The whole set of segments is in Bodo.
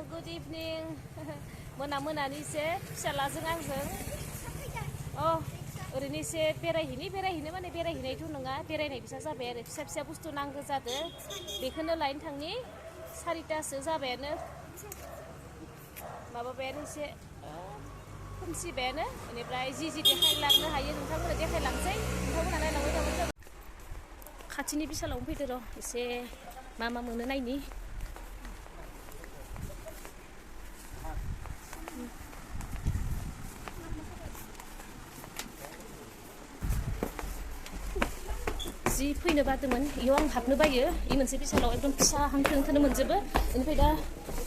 Good evening. मोनानि एसे फिसालाजों आंजों ओरैनो एसे बेरायहैनो माने बेरायहैनायथ' नङा बेरायनाय फिसा जाबाय आरो फिसा बुस्थु नांगौ जादों बेखौनो लायनो थांनि 4टासो जाबायानो माबाबायानो एसे खोमसिबायानो बेनिफ्राय जि देखायलांनो हायो नोंथांमोना देखायलांसै नोंथांमोना नायलांबाय थाबानो जाबाय खाथिनि बिसालावनो फैदो र' एसे मा मोनो नायनि जि फैनो बादोंमोन इयाव आं हाबनो बायो इ मोनसे बिसालाव एकदम फिसा हांथोनो मोनजोबो बेनिफ्राय दा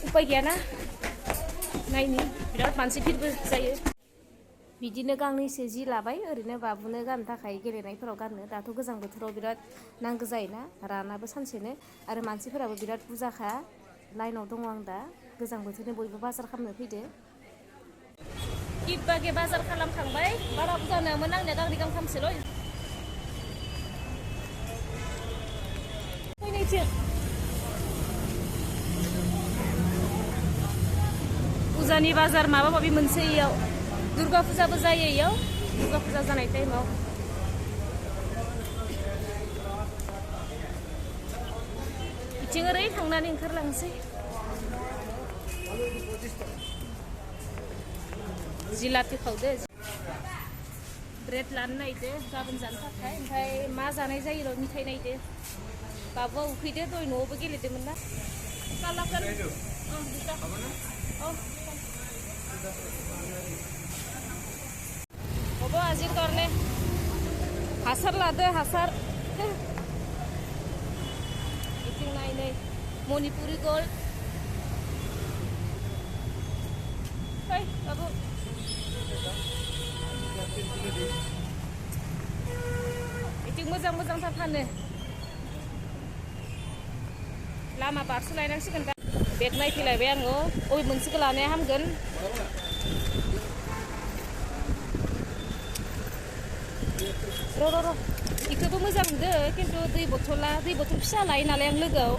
उपाय गैयाना नायनि बिराद मानसि भिरबो जायो बिदिनो गांनैसो जि लाबाय ओरैनो बाबुनो गाननो थाखाय गेलेनायफोराव गाननो दाथ' गोजां बोथोराव बिराद नांगौ जायोना रानाबो सानसेनो आरो मानसिफोराबो बिराद बुरजाखा लाइनाव दङ आं दा गोजां बोथोरनि बयबो बाजार खालामनो फैदो किबागे बाजार खालामखांबाय बारा बुरजा नङामोन आंनिया गांनै गांथामसोल' फुजानि बाजार माबा माबि मोनसे इयाव दुर्गा फुजाबो जायो इयाव दुर्गा फुजा जानाय टाइमाव बिथिं ओरै थांनानै ओंखारलांसै जिलापि खावदो ब्रेड लानो नायदो गाबोन जानो थाखाय ओमफ्राय मा जानाय जायो र' मिथाइ नायदो बाबुआ उखैदो दय न'आवबो गेलेदोंमोन ना कालाकान হ'ব আজিৰ কাৰণে हासार लादो हासार इथिं नाय नै मणिपुरि गल्ड फै बाबु इथिं मोजांथार फानो लामा बारस'लायनांसिगोन दा बेग नायफैलायबाय आङो अबे मोनसेखौ लानाया हामगोन र' इखौबो मोजां नुदो खिन्थु दै बथल फिसा लायो नालाय आं लोगोआव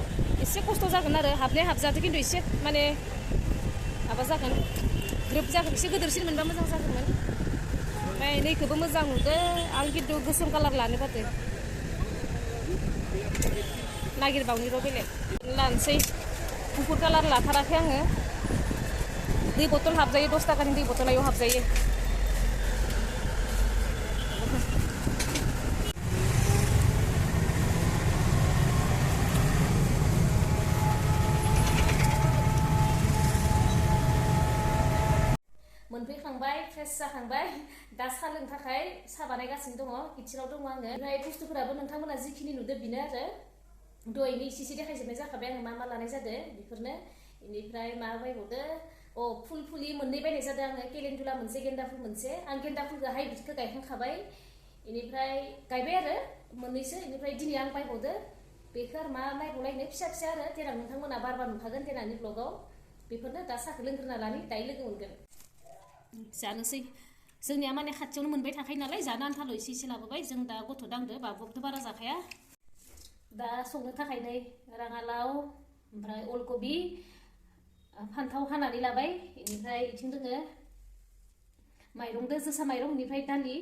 एसे खस्थ' जागोन आरो हाबनाया हाबजादो खिन्थु एसे माने माबा जागोन ग्रोब जागोन एसे गिदिरसिन मोनबा मोजां जागौमोन ओमफ्राय नैखौबो मोजां नुदो आं खिन्थु गोसोम कालार लानो बादो नागिरबावनि र' बेलेग लानोसै गुफुर कालार लाथाराखै आङो दै बथल हाबजायो 10 थाखानि दै बथल आयाव हाबजायो मोनफैखांबाय फ्रेस जाखांबाय दा साहा लोंनो थाखाय साहा बानायगासिनो दङ किटचेनाव दङ आङो ओमफ्राय बुस्थुफोराबो नोंथांमोना जिखिनि नुदो बेनो आरो दहायनो इसे देखायजोबनाय जाखाबाय आङो मा लानाय जादों बेफोरनो बेनिफ्राय मा बायबावदो फुलि मोननै बायनाय जादों आङो केलेन्डुला मोनसे गेन्दा फुल मोनसे आं गेन्दा फुलखौ हाइब्रिदखौ गायखांखाबाय बेनिफ्राय गायबाय आरो मोननैसो बेनिफ्राय दिनै आं बायबावदो बेखौ आरो मा नायबावलायनो फिसा आरो देनां नोंथांमोना बार नुखागोन देनांनि ब्लगाव बेफोरनो दा साहाखौ लोंग्रोना लानि दायो लोगो मोनगोन जानोसै जोंनिया माने खाथियावनो मोनबाय थाखायो नालाय जानो आन्थाल' एसे लाबोबाय जों दा गथ' दांदो बाबुआबोथ' बारा जाखाया दा संनो थाखाय नै राङालाव ओमफ्राय अलकबि फान्थाव हानानै लाबाय बेनिफ्राय इथिं दोङो माइरंदो जोसा माइरं बेनिफ्राय दालि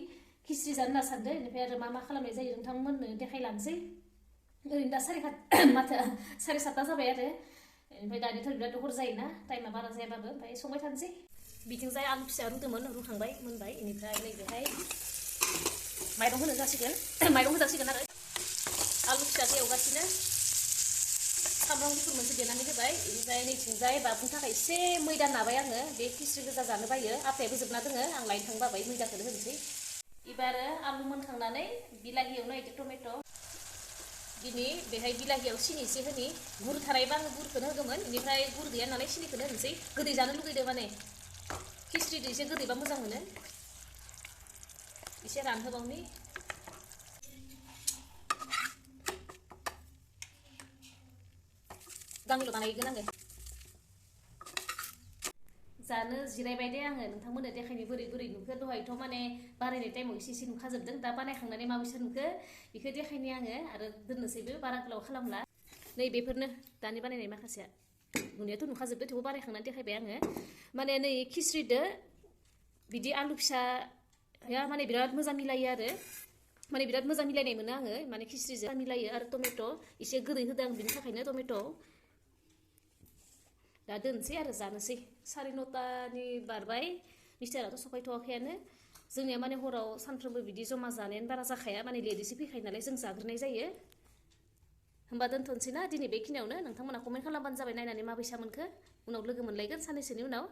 खिस्रि जानो होनना सानदों बेनिफ्राय आरो मा खालामनाय जायो नोंथांमोननो देखायलांसै ओरैनो दा 7:30 जाबाय आरो ओमफ्राय दानिथ' बिराद हर जायोना टाइमा बारा जायाबाबो ओमफ्राय संबाय थानोसै बिथिंजाय आलु फिसा रुदोंमोन रुखांबाय मोनबाय बेनिफ्राय नैबेहाय माइरं होजासिगोन आरो आलु फिसाखौ एवगासिनो सामब्राम गुफुर मोनसे देनानै होबाय बेनिफ्राय नैथिंजाय बाबुनि थाखाय एसे मैदा नाबाय आङो बे खिस्रि गोजा जानो बायो आफायाबो जोबना दोङो आं लायनो थांबाय मैदाखौनो होनोसै एबार आलु मोनखांनानै बिलाहि एवनो नागिरदों टमेट' दिनै बेहाय बिलाहियाव सिनि एसे होनि गुर थानायबा आङो गुरखौनो होगौमोन बेनिफ्राय गुर गैया नालाय सिनिखौनो होनोसै गोदै जानो लुगैदों माने खिस्रिजों एसे गोदैबा मोजां मोनो एसे रानहोबावनि गांल' बानायगोन आङो जानो जिरायबाय दे आङो नोंथांमोननो देखायनो बोरै नुखो दहायथ' माने बानायनाय टाइमाव एसे नुखाजोबदों दा बानायखांनानै माबायसा नुखो बेखौ देखायनो आङो आरो दोननोसैबो बारा गोलाव खालामला नै बेफोरनो दानि बानायनाय माखासेया नुनायाथ' नुखाजोबदो थेवबो बानायखांनानै देखायबाय आङो माने नै खिस्रिदो बिदि आलु फिसाया माने बिराद मोजां मिलायो आरो माने बिराद मोजां मिलायनाय मोनो आङो माने खिस्रिजों मिलायो आरो टमेट' एसे गोदै होदों आं बिनि थाखायनो टमेट' दा दोनसै आरो जानोसै 9:30 बारबाय मिस्टाराथ' सफायथ'वाखैयानो जोंनिया माने हराव सानफ्रोमबो बिदि जमा जानायानो बारा जाखाया माने लेडिसो फैखायो नालाय जों जाग्रोनाय जायो होमबा दोनथ'नोसै ना दिनै बेखिनियावनो नोंथांमोना कमेन्ट खालामबानो जाबाय नायनानै माबायसा मोनखो उनाव लोगो मोनलायगोन साननैसोनि उनाव